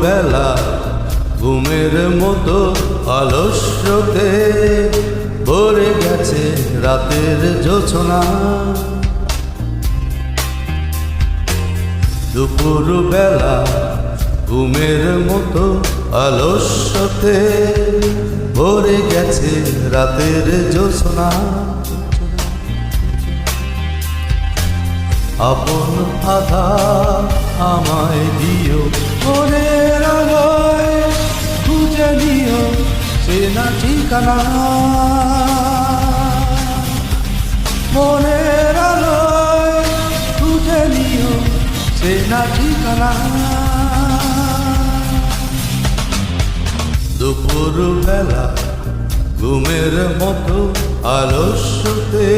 বেলা ঘুমের মতো আলস্যতে ভরে গেছে রাতের জোছনা। দুপুর বেলা ঘুমের মতো আলস্যতে ভরে গেছে রাতের জোছনা। আপন আধার আমায় দিও, মনের আলোয় খুঁজে নিও চেনা ঠিকানা। মনের আলোয় খুঁজে নিও চেনা ঠিকানা। দুপুর বেলা ঘুমের মতো আলস্যতে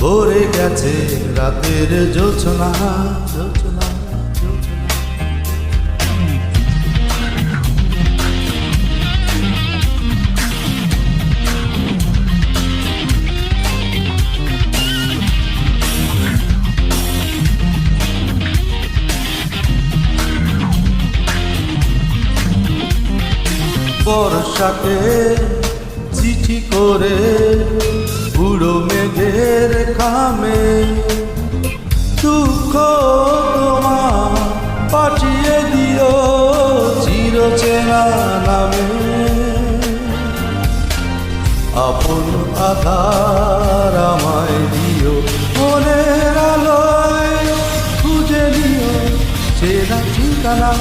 ভরে গেছে রাতের জোছনা। বর্ষাকে চিঠি করে বুড়ো মেঘের খামে দুঃখ তোমার পাঠিয়ে দিও চিরচেনা নামে। আপন আধার আমায় দিও, মনের আলোয় খুঁজে নিও চেনা ঠিকানা।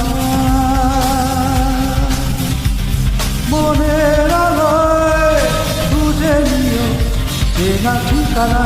মনের আলোয় খুঁজে নিও চেনা ঠিকানা।